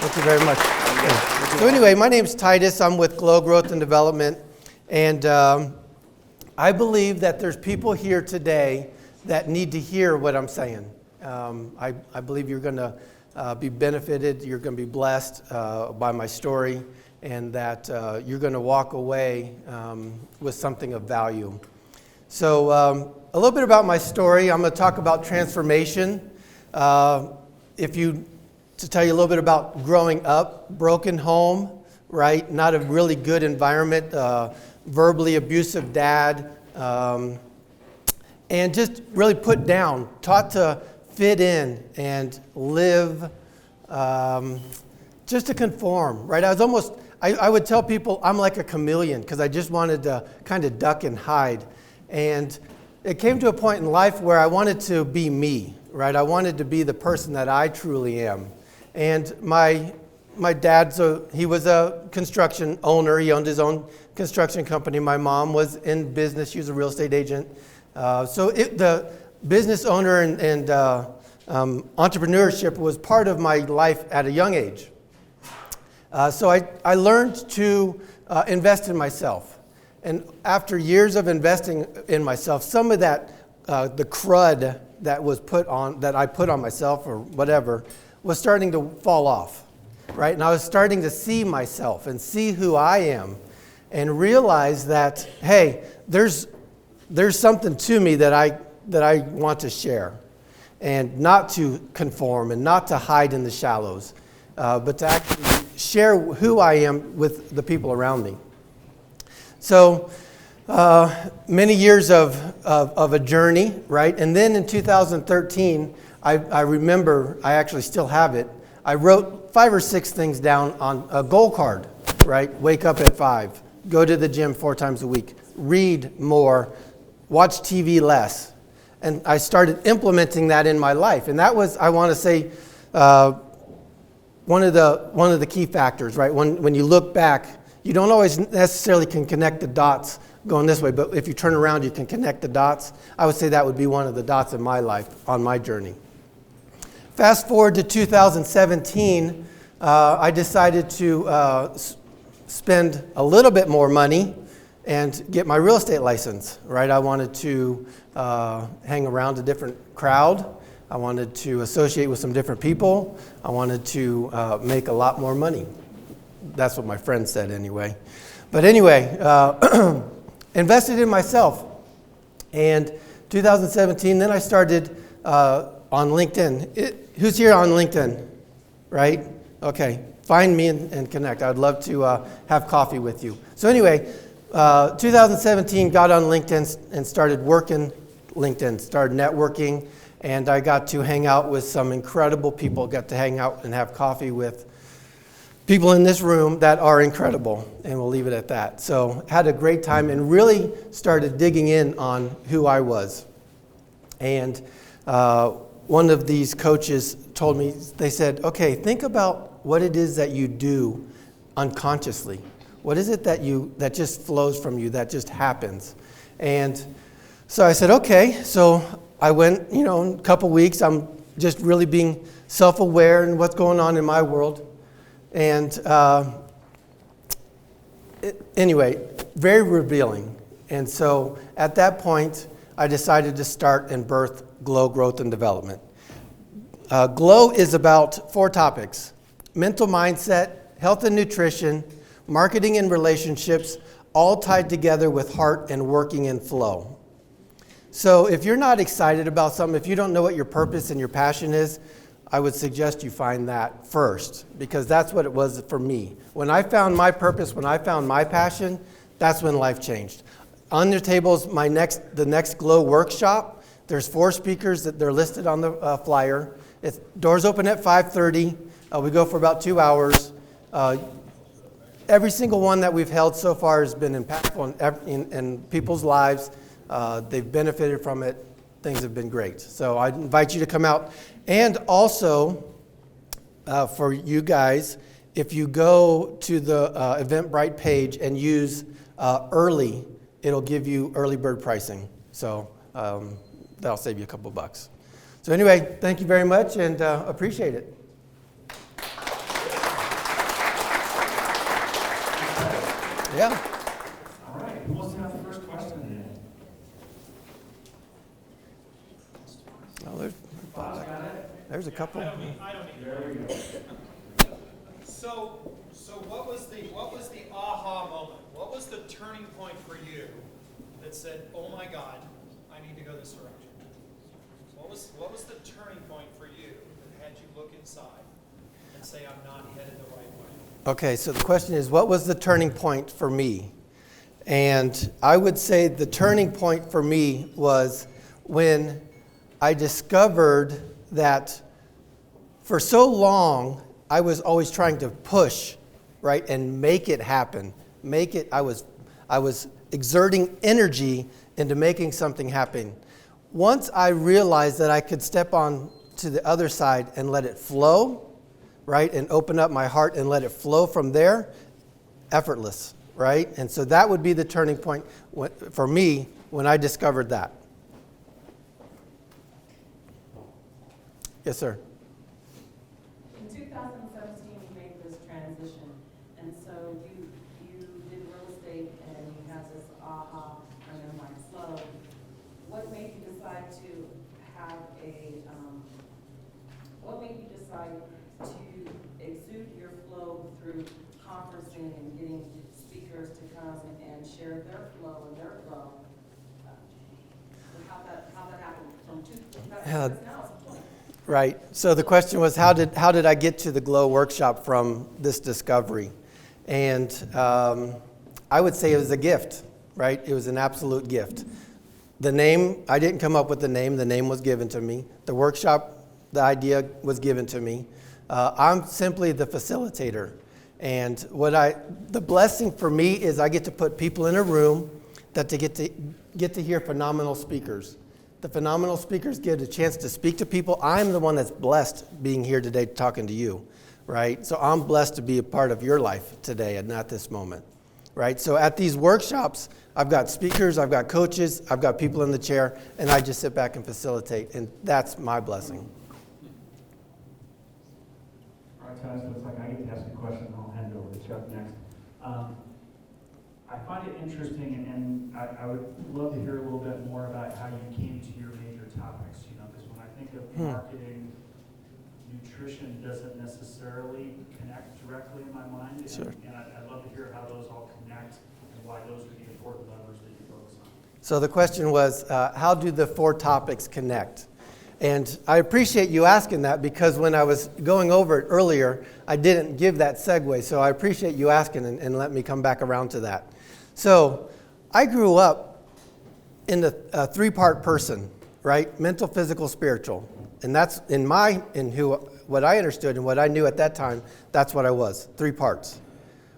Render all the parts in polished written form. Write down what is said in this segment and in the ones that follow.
Thank you very much. So anyway, my name's Titus. I'm with Glow Growth and Development. And I believe that there's people here today that need to hear what I'm saying. I believe you're going to be benefited, you're going to be blessed by my story, and that you're going to walk away with something of value. So a little bit about my story. I'm going to talk about transformation. To tell you a little bit about growing up, broken home, right? Not a really good environment, verbally abusive dad, and just really put down, taught to fit in and live just to conform, right? I would tell people I'm like a chameleon because I just wanted to kind of duck and hide. And it came to a point in life where I wanted to be me, right? I wanted to be the person that I truly am. And my dad, so he was a construction owner. He owned his own construction company. My mom was in business. She was a real estate agent. The business owner and entrepreneurship was part of my life at a young age. So I learned to invest in myself. And after years of investing in myself, some of that, the crud that I put on myself or whatever, was starting to fall off, right? And I was starting to see myself and see who I am and realize that, hey, there's something to me that I want to share, and not to conform and not to hide in the shallows, but to actually share who I am with the people around me. So many years of a journey, right? And then in 2013, I remember, I actually still have it, I wrote 5 or 6 things down on a goal card, right? Wake up at 5, go to the gym 4 times a week, read more, watch TV less. And I started implementing that in my life. And that was, I want to say, one of the key factors, right? When you look back, you don't always necessarily can connect the dots going this way, but if you turn around, you can connect the dots. I would say that would be one of the dots in my life on my journey. Fast forward to 2017, I decided to spend a little bit more money and get my real estate license, right? I wanted to hang around a different crowd. I wanted to associate with some different people. I wanted to make a lot more money. That's what my friend said anyway. But anyway, invested in myself. And 2017, then I started on LinkedIn. Who's here on LinkedIn, right? Okay, find me and connect. I'd love to have coffee with you. So anyway, 2017, got on LinkedIn and started working LinkedIn, started networking, and I got to hang out with some incredible people, got to hang out and have coffee with people in this room that are incredible, and we'll leave it at that. So had a great time and really started digging in on who I was. And one of these coaches told me, they said, okay, think about what it is that you do unconsciously. What is it that just flows from you, that just happens? And so I said, okay. So I went, in a couple weeks, I'm just really being self-aware in what's going on in my world. And anyway, very revealing. And so at that point, I decided to start and birth Glow Growth and Development. Glow is about 4 topics: mental mindset, health and nutrition, marketing and relationships, all tied together with heart and working in flow. So if you're not excited about something, if you don't know what your purpose and your passion is, I would suggest you find that first, because that's what it was for me. When I found my purpose, when I found my passion, that's when life changed. On the table is the next Glow workshop. There's 4 speakers that they're listed on the flyer. Doors open at 5:30. We go for about 2 hours. Every single one that we've held so far has been impactful in people's lives. They've benefited from it. Things have been great. So I invite you to come out. And also, for you guys, if you go to the Eventbrite page and use early, it'll give you early bird pricing. So that'll save you a couple bucks. So anyway, thank you very much and appreciate it. Yeah. All right, who wants to have the first question today? Well, Bob's got it. there's a couple. I don't need. There we go. So what was the aha moment? What was the turning point for you that said, "Oh my God, I need to go this direction"? What was the turning point for you that had you look inside and say, "I'm not headed the right way"? Okay, so the question is, what was the turning point for me? And I would say the turning point for me was when I discovered that for so long I was always trying to push, right, and make it happen. I was exerting energy into making something happen. Once I realized that I could step on to the other side and let it flow, right, and open up my heart and let it flow from there, effortless, right? And so that would be the turning point for me when I discovered that. Yes, sir. In 2017, you made this transition, and so you did real estate and you had this aha, I'm in my flow. What made you decide to have what made you decide to exude your flow through conferencing and getting speakers to come and share their flow and their flow? How that happened from 2000 now? Right. So the question was, how did I get to the Glow workshop from this discovery? And I would say it was a gift, right? It was an absolute gift. The name, I didn't come up with the name. The name was given to me. The workshop, the idea was given to me. I'm simply the facilitator. And the blessing for me is I get to put people in a room that they get to hear phenomenal speakers. The phenomenal speakers get a chance to speak to people. I'm the one that's blessed being here today talking to you, right? So I'm blessed to be a part of your life today and not this moment, right? So at these workshops, I've got speakers, I've got coaches, I've got people in the chair, and I just sit back and facilitate, and that's my blessing. All right, Titus, looks like I get to ask a question, and I'll hand it over to Chuck next. I find it interesting, and I would love to hear a little bit more about how you came to your major topics. You know, because when I think of marketing, nutrition doesn't necessarily connect directly in my mind. And, Sure. and I'd love to hear how those all connect and why those are the important levers that you focus on. So the question was, how do the 4 topics connect? And I appreciate you asking that because when I was going over it earlier, I didn't give that segue. So I appreciate you asking and let me come back around to that. So I grew up in a 3-part person, right? Mental, physical, spiritual. And that's what I understood and what I knew at that time, that's what I was, 3 parts.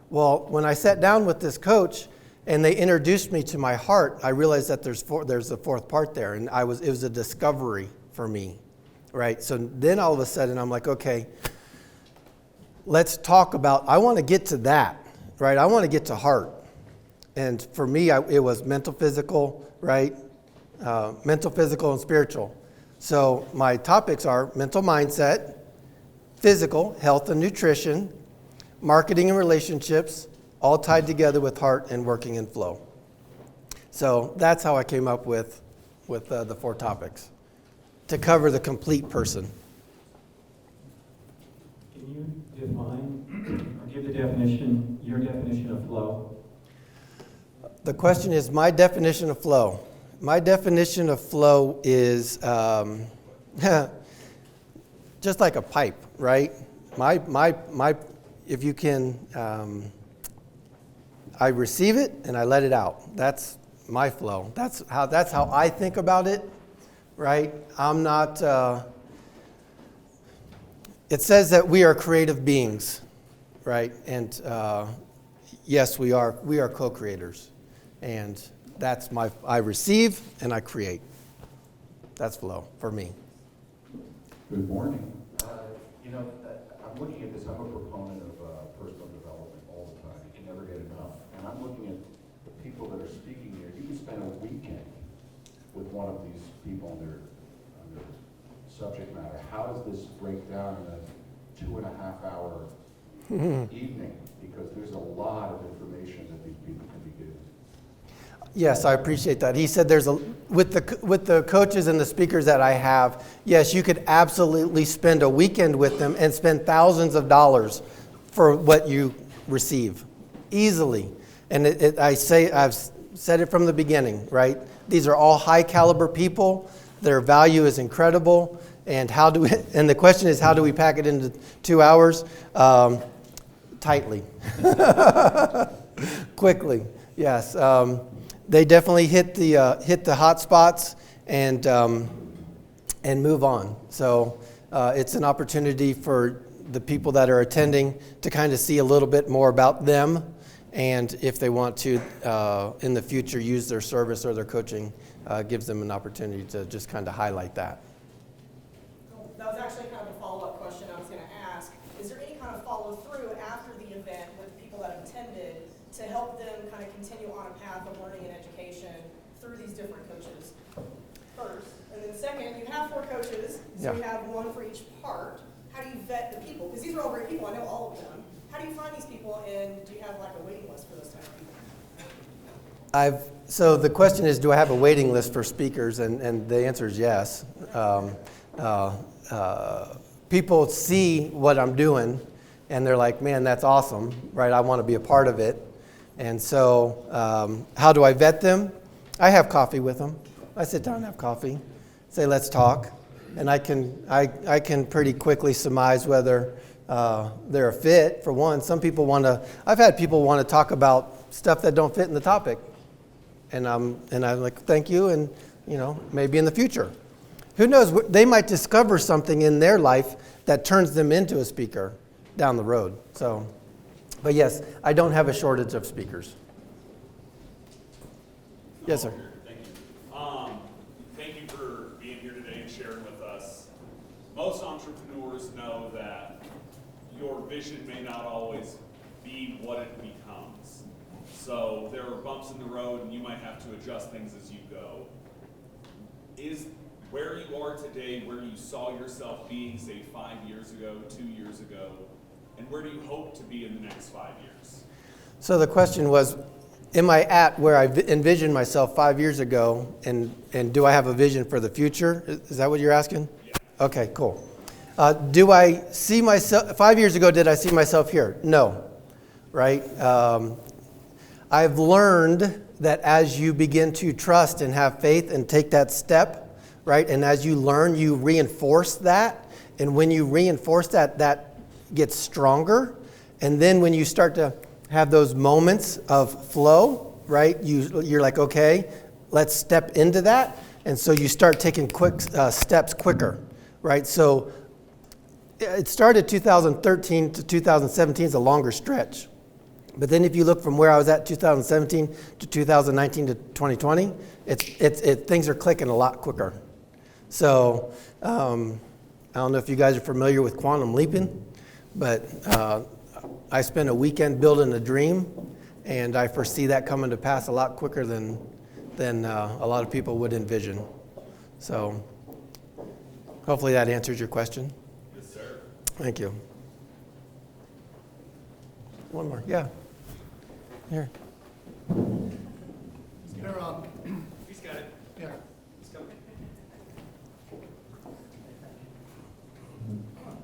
Well, when I sat down with this coach and they introduced me to my heart, I realized that there's a 4th part there. And it was a discovery for me, right? So then all of a sudden I'm like, okay, let's talk about, I want to get to that, right? I want to get to heart. And for me, it was mental, physical, right? Mental, physical, and spiritual. So my topics are mental mindset, physical, health and nutrition, marketing and relationships, all tied together with heart and working in flow. So that's how I came up with the 4 topics to cover the complete person. Can you define or give your definition of flow? The question is my definition of flow. My definition of flow is just like a pipe, right? If you can, I receive it and I let it out. That's my flow. That's how I think about it, right? I'm not. It says that we are creative beings, right? And yes, we are co-creators. And that's I receive and I create. That's flow for me. Good morning. I'm looking at this. I'm a proponent of personal development all the time. You can never get enough. And I'm looking at the people that are speaking here. You can spend a weekend with one of these people on their subject matter. How does this break down in a 2.5-hour evening, because there's a lot of information that these people can be given. Yes, I appreciate that. He said with the coaches and the speakers that I have, yes, you could absolutely spend a weekend with them and spend thousands of dollars for what you receive, easily. And I've said it from the beginning, right? These are all high caliber people. Their value is incredible. And and the question is, how do we pack it into 2 hours? Tightly, quickly. Yes, they definitely hit the hot spots and move on. So it's an opportunity for the people that are attending to kind of see a little bit more about them, and if they want to in the future use their service or their coaching, gives them an opportunity to just kind of highlight that. That was actually kind of a follow-up question I was going to ask. Is there any kind of follow-through after the event with people that have attended to help them kind of continue on a path of learning and education through these different coaches? First. And then second, you have 4 coaches, so you have one for each part. How do you vet the people? Because these are all great people. I know all of them. How do you find these people, and do you have like a waiting list for those type of people? So the question is, do I have a waiting list for speakers? And the answer is yes. People see what I'm doing, and they're like, man, that's awesome, right? I want to be a part of it. And so how do I vet them? I have coffee with them. I sit down and have coffee, say, let's talk. And I can pretty quickly surmise whether they're a fit, for one. Some people I've had people want to talk about stuff that don't fit in the topic. And I'm like, thank you, and maybe in the future. Who knows, they might discover something in their life that turns them into a speaker down the road. So, but yes, I don't have a shortage of speakers. Yes, sir. Thank you. Thank you for being here today and sharing with us. Most entrepreneurs know that your vision may not always be what it becomes. So there are bumps in the road, and you might have to adjust things as you go. Is where you are today, where you saw yourself being, say, 5 years ago, 2 years ago, and where do you hope to be in the next 5 years? So the question was, am I at where I envisioned myself 5 years ago, and do I have a vision for the future? Is that what you're asking? Yeah. Okay, cool. Do I see myself, 5 years ago, did I see myself here? No, right? I've learned that as you begin to trust and have faith and take that step, right? And as you learn, you reinforce that. And when you reinforce that, that gets stronger. And then when you start to have those moments of flow, right? You're like, okay, let's step into that. And so you start taking quick steps quicker, right? So it started 2013 to 2017 is a longer stretch. But then if you look from where I was at 2017 to 2019 to 2020, things are clicking a lot quicker. So I don't know if you guys are familiar with quantum leaping, but I spent a weekend building a dream, and I foresee that coming to pass a lot quicker than a lot of people would envision. So hopefully that answers your question. Yes, sir. Thank you. One more, yeah. Here. He's got it. Yeah. He's coming.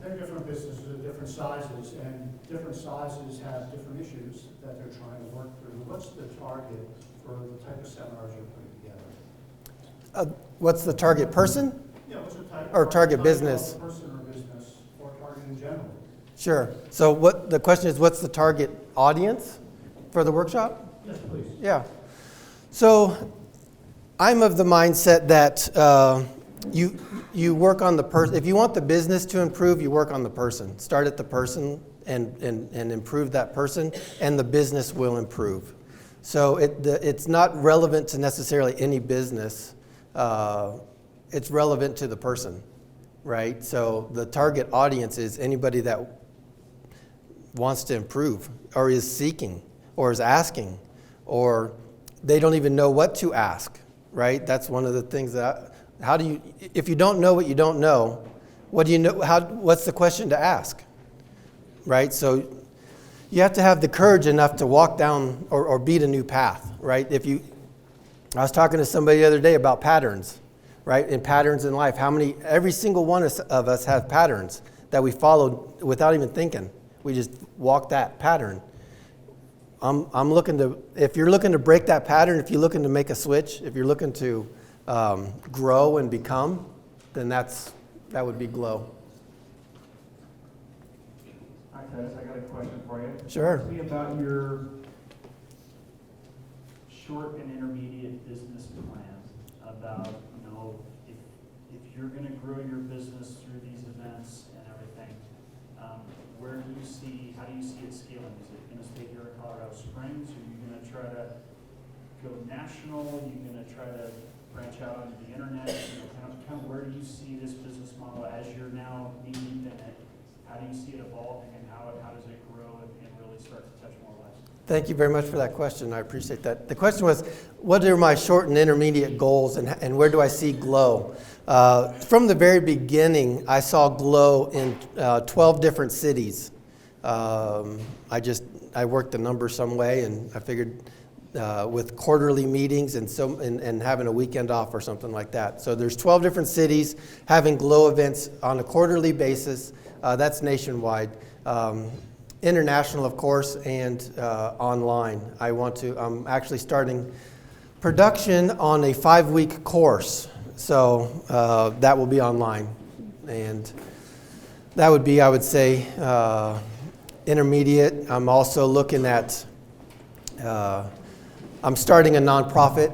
They're different businesses of different sizes, and different sizes have different issues that they're trying to work through. What's the target for the type of seminars you're putting together? What's the target person? Yeah, what's the type? Or target business? Person or business, or target in general? Sure. So the question is, what's the target audience for the workshop? Yes, please. Yeah. So I'm of the mindset that you work on the person. If you want the business to improve, you work on the person. Start at the person and improve that person, and the business will improve. So it's not relevant to necessarily any business. It's relevant to the person, right? So the target audience is anybody that wants to improve, or is seeking, or is asking, or they don't even know what to ask, right? That's one of the things that, if you don't know what you don't know, what do you know? What's the question to ask, right? So you have to have the courage enough to walk down or beat a new path, right? I was talking to somebody the other day about patterns, right? And patterns in life. Every single one of us have patterns that we followed without even thinking. We just walk that pattern. If you're looking to break that pattern, if you're looking to make a switch, if you're looking to grow and become, then that would be Glow. Hi, Titus, I got a question for you. Sure. Tell me about your short and intermediate business plans about, if you're going to grow your business through these events and everything, how do you see it scaling? Is it going to stay here in Colorado Springs? Are you going to try to go national? Are you going to try to branch out onto the internet? Kind of where do you see this business model as you're now knee deep in it? How do you see it evolving, and how does it grow and really start to touch more lives? Thank you very much for that question. I appreciate that. The question was, what are my short and intermediate goals, and where do I see Glow? From the very beginning, I saw Glow in 12 different cities. I worked the number some way, and I figured with quarterly meetings and having a weekend off or something like that. So there's 12 different cities having Glow events on a quarterly basis. That's nationwide. International, of course, and online. I'm actually starting production on a 5-week course. So that will be online. And that would be, I would say, intermediate. I'm also looking at, I'm starting a nonprofit.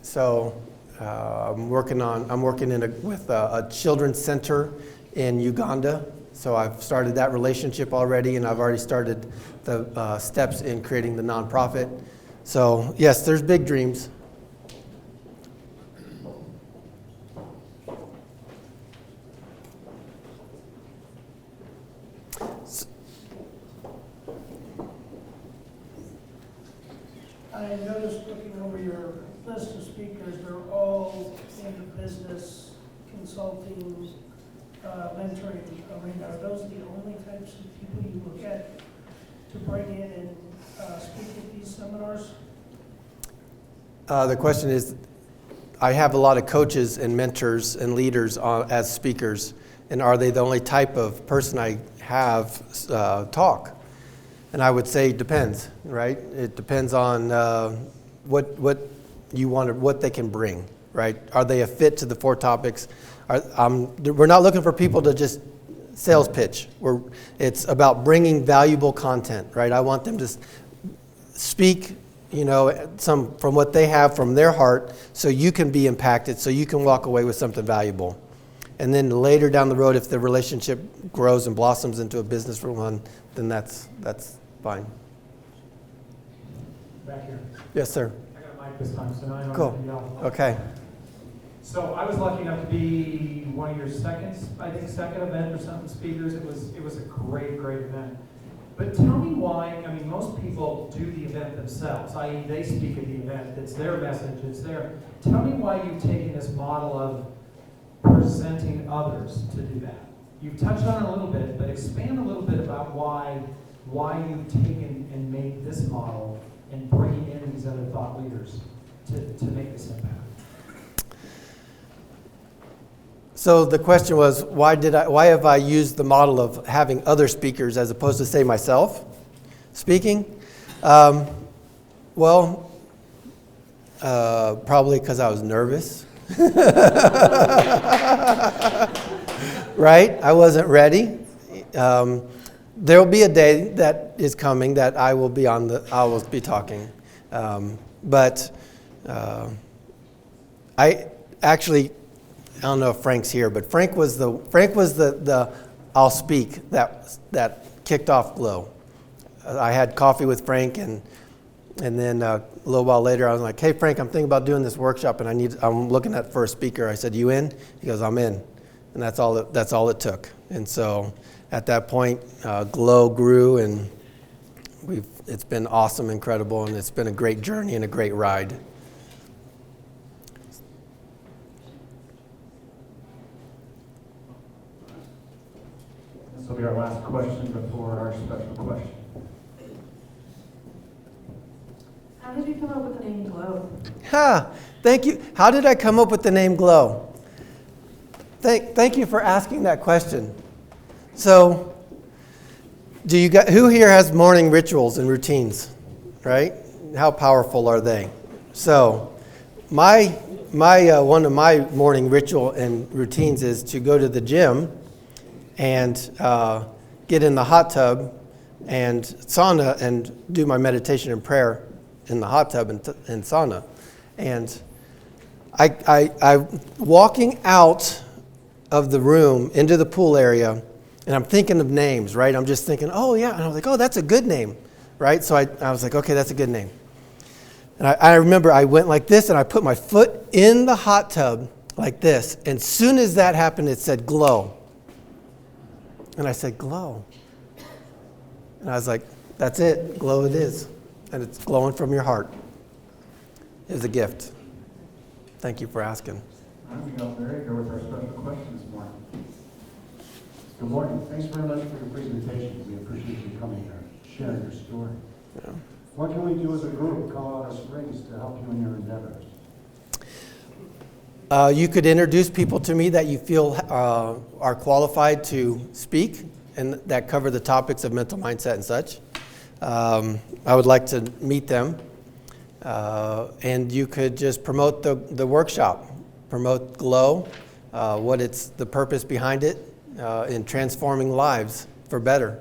So I'm working with a children's center in Uganda. So I've started that relationship already, and I've already started the steps in creating the nonprofit. So yes, there's big dreams. I noticed looking over your list of speakers, they're all in the business, consulting, mentoring arena. Are those the only types of people you look at to bring in and speak at these seminars? The question is, I have a lot of coaches and mentors and leaders as speakers, and are they the only type of person I have talk? And I would say it depends, right? It depends on what you want, what they can bring, right? Are they a fit to the 4 topics? We're not looking for people to just sales pitch. It's about bringing valuable content, right? I want them to speak, some from what they have from their heart, so you can be impacted, so you can walk away with something valuable. And then later down the road, if the relationship grows and blossoms into a business for one, then that's fine. Back here. Yes, sir. I got a mic this time, so now I don't have Cool. to yell. Okay. So I was lucky enough to be one of your second event or something speakers. It was a great event. But tell me why, most people do the event themselves, i.e. they speak at the event. It's their message, it's their. Tell me why you've taken this model of presenting others to do that. You've touched on it a little bit, but expand a little bit about why you've taken and made this model and bringing in these other thought leaders to make this impact. So the question was, why have I used the model of having other speakers as opposed to, say, myself speaking? Probably because I was nervous. Right? I wasn't ready. There will be a day that is coming that I will be talking. I don't know if Frank's here, but Frank was the I'll speak that kicked off Glow. I had coffee with Frank, and then a little while later I was like, "Hey Frank, I'm thinking about doing this workshop, and I'm looking at for a speaker." I said, "You in?" He goes, "I'm in," and that's all it took. And so at that point, Glow grew, and it's been awesome, incredible, and it's been a great journey and a great ride. This will be be our last question before our special question. How did you come up with the name Glow? Thank you. How did I come up with the name Glow? Thank you for asking that question. So, who here has morning rituals and routines, right? How powerful are they? So, one of my morning ritual and routines is to go to the gym and get in the hot tub and sauna and do my meditation and prayer in the hot tub and sauna. And I walking out of the room into the pool area, and I'm thinking of names, right? I'm just thinking, oh yeah, and I was like, oh, that's a good name, right? So I was like, okay, that's a good name. And I remember I went like this, and I put my foot in the hot tub like this, and as soon as that happened, it said Glow. And I said, Glow. And I was like, that's it, Glow it is. And it's glowing from your heart. It was a gift. Thank you for asking. All right, we got Mary here with our special question this morning. Good morning. Thanks very much for your presentation. We appreciate you coming here, sharing your story. Yeah. What can we do as a group, Colorado Springs, to help you in your endeavors? You could introduce people to me that you feel are qualified to speak and that cover the topics of mental mindset and such. I would like to meet them. And you could just promote the workshop, promote Glow, what it's the purpose behind it in transforming lives for better.